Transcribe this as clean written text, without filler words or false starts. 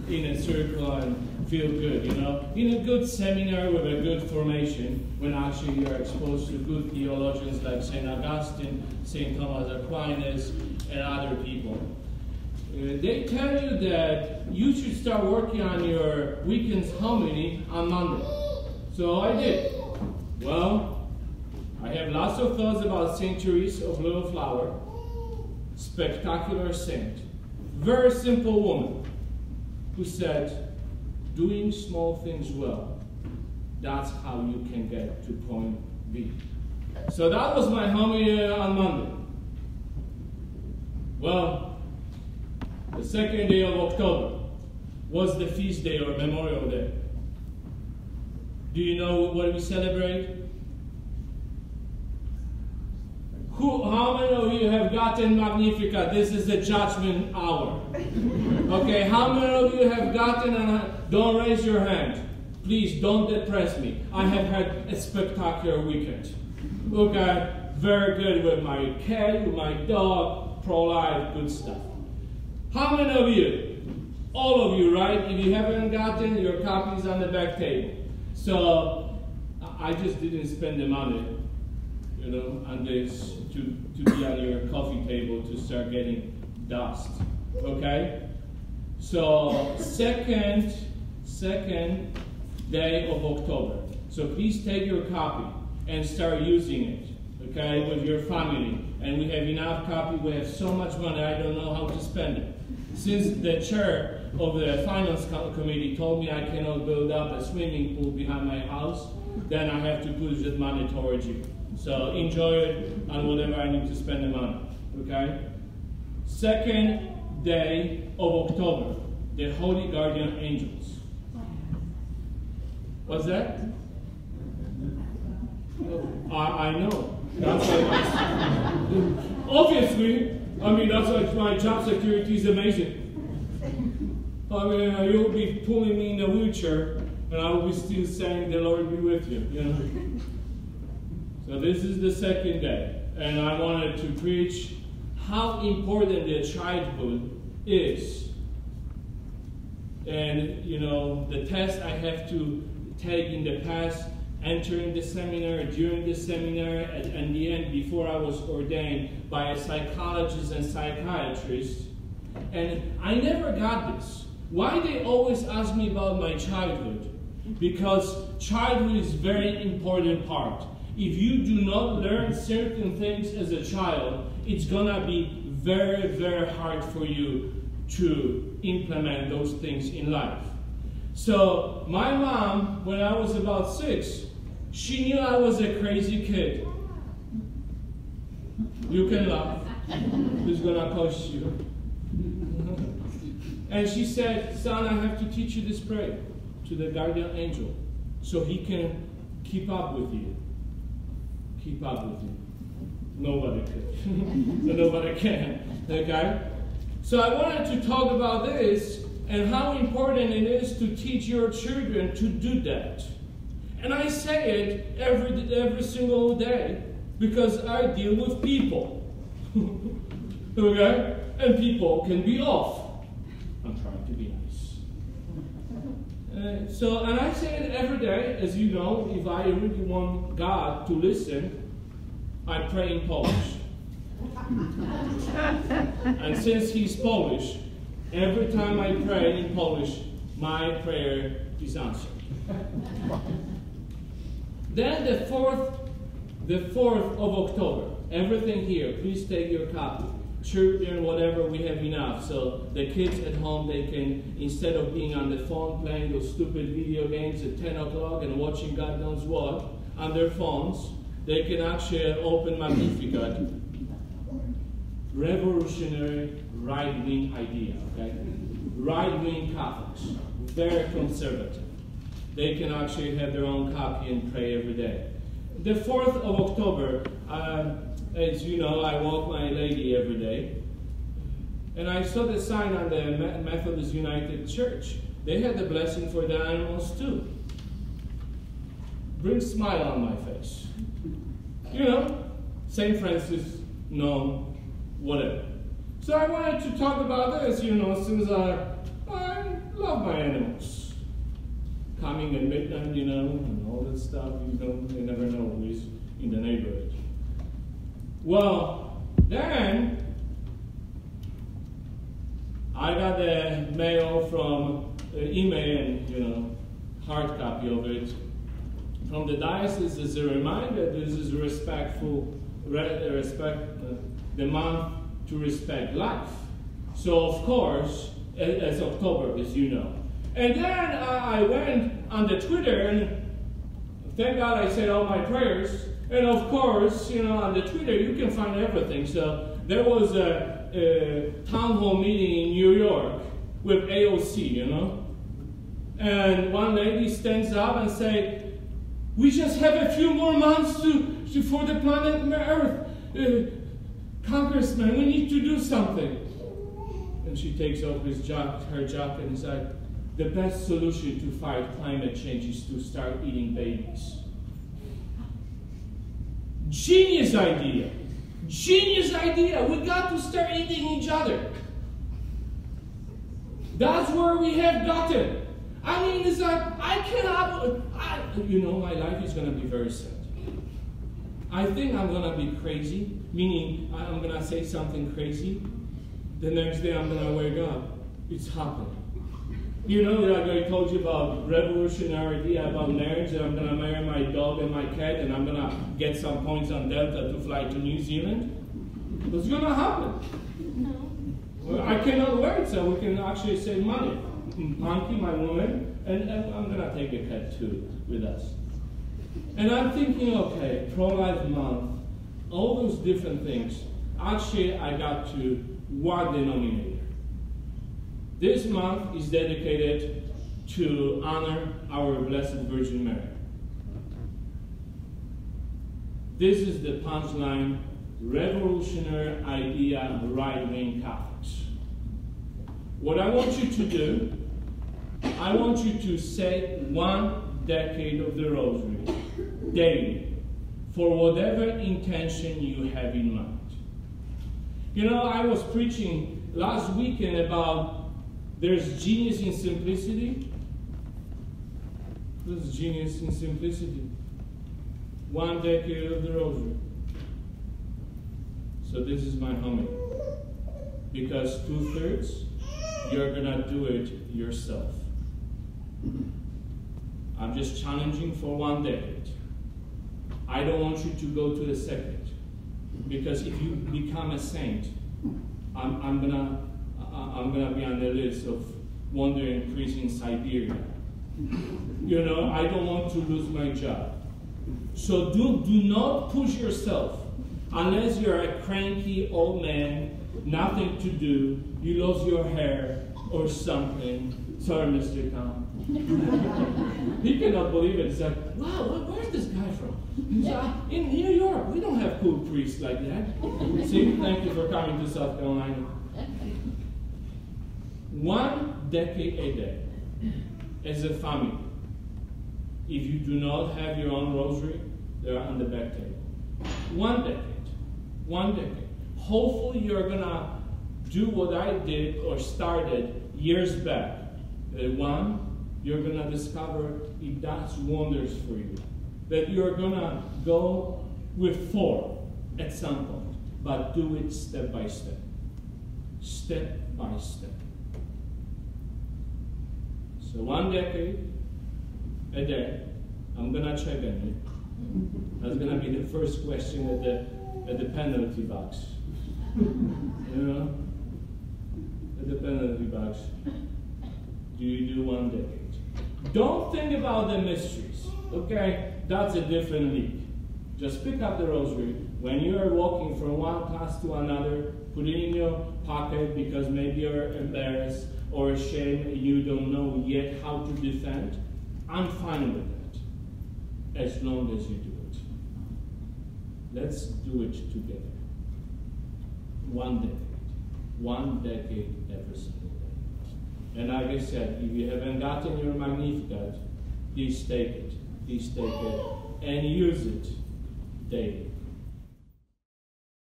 in a circle and feel good, you know. In a good seminar with a good formation, when actually you are exposed to good theologians like St. Augustine, St. Thomas Aquinas, and other people. They tell you that you should start working on your weekend's homily on Monday. So I did. Well, I have lots of thoughts about St. Theresa of Little Flower. Spectacular saint. Very simple woman who said, doing small things well, that's how you can get to point B. So that was my homily on Monday. Well, the second day of October was the feast day or Memorial Day. Do you know what we celebrate? How many of you have gotten Magnificat? This is the judgment hour. Okay, how many of you have gotten, and don't raise your hand. Please don't depress me. I have had a spectacular weekend. Okay, very good with my cat, with my dog, pro-life, good stuff. How many of you? All of you, right? If you haven't gotten, your copy's on the back table. So, I just didn't spend the money, you know, on this to be on your coffee table to start getting dust. Okay? So, second day of October. So please take your copy and start using it, okay, with your family. And we have enough copy, we have so much money, I don't know how to spend it. Since the chair of the finance committee told me I cannot build up a swimming pool behind my house, then I have to put that money towards you. So enjoy it on whatever I need to spend the money, okay? Second day of October, the Holy Guardian Angels. What's that? I know. That's why obviously, I mean, that's why my job security is amazing. I mean, you'll be pulling me in a wheelchair, and I will be still saying, the Lord be with you, you know. So this is the second day, and I wanted to preach how important the childhood is. And, you know, the test I have to take in the past, entering the seminar, during the seminar, and the end, before I was ordained by a psychologist and psychiatrist. And I never got this. Why they always ask me about my childhood? Because childhood is a very important part. If you do not learn certain things as a child, it's gonna be very, very hard for you to implement those things in life. So my mom, when I was about 6, she knew I was a crazy kid. You can laugh. It's gonna cost you. And she said, son, I have to teach you this prayer to the guardian angel so he can keep up with you. Keep up with you. Nobody could. Nobody can. Okay? So I wanted to talk about this and how important it is to teach your children to do that. And I say it every single day because I deal with people. Okay? And people can be off. I'm trying to be nice. And I say it every day, as you know, if I really want God to listen, I pray in Polish. And since he's Polish, every time I pray in Polish, my prayer is answered. Then the 4th of October, everything here, please take your copy. Children, whatever, we have enough. So the kids at home, they can, instead of being on the phone playing those stupid video games at 10 o'clock and watching God knows what on their phones, they can actually open Magnificat. Revolutionary right-wing idea, okay? Right-wing Catholics, very conservative. They can actually have their own copy and pray every day. The 4th of October, as you know, I walk my lady every day. And I saw the sign on the Methodist United Church. They had the blessing for the animals too. Brings a smile on my face. You know, St. Francis, whatever. So I wanted to talk about this, you know, since love my animals. Coming at midnight, you know, and all that stuff, you never know who is in the neighborhood. Well, then I got a mail from email and, you know, hard copy of it from the diocese as a reminder. This is the month to respect life. So of course, it's October, as you know. And then I went on the Twitter, and thank God I said all my prayers. And of course, you know, on the Twitter you can find everything. So there was a town hall meeting in New York with AOC, you know. And one lady stands up and say, "We just have a few more months for the planet Earth. Congressman, we need to do something." And she takes off her jacket and says, "The best solution to fight climate change is to start eating babies." Genius idea. Genius idea. We got to start eating each other. That's where we have gotten. I mean, it's like, you know, my life is going to be very sad. I think I'm going to be crazy, meaning I'm going to say something crazy. The next day I'm going to wake up. It's happening. You know, like I told you about revolutionary idea about marriage, and I'm going to marry my dog and my cat, and I'm going to get some points on Delta to fly to New Zealand. What's going to happen? Well, I cannot wait, so we can actually save money. Punky, my woman, and I'm going to take a cat too with us. And I'm thinking, okay, pro-life month, all those different things. Actually, I got to one denominator. This month is dedicated to honor our Blessed Virgin Mary. This is the punchline: revolutionary idea, right-wing Catholics. What I want you to do, I want you to say 1 decade of the Rosary daily for whatever intention you have in mind. You know, I was preaching last weekend about there's genius in simplicity. There's genius in simplicity. 1 decade of the Rosary. So this is my homily. Because 2/3, you're going to do it yourself. I'm just challenging for 1 decade. I don't want you to go to the second. Because if you become a saint, I'm gonna be on the list of wandering priests in Siberia. You know, I don't want to lose my job. So do not push yourself unless you're a cranky old man, nothing to do, you lost your hair or something. Sorry, Mr. Tom. He cannot believe it. He's like, wow, where's this guy from? He's like, in New York, we don't have cool priests like that. See, thank you for coming to South Carolina. 1 decade a day as a family. If you do not have your own rosary, they're on the back table. 1 decade. 1 decade. Hopefully you're going to do what I did or started years back. One, you're going to discover it does wonders for you. That you're going to go with 4 at some point, but do it step by step. Step by step. So 1 decade a day, I'm going to check on you. That's going to be the first question at the penalty box. You know? At the penalty box. Do you do 1 decade? Don't think about the mysteries, okay? That's a different league. Just pick up the rosary. When you are walking from one class to another, put it in your pocket because maybe you're embarrassed or ashamed and you don't know yet how to defend. I'm fine with that, as long as you do it. Let's do it together. 1 decade. 1 decade every single day. And like I said, if you haven't gotten your Magnificat, please take it. Please take it and use it daily.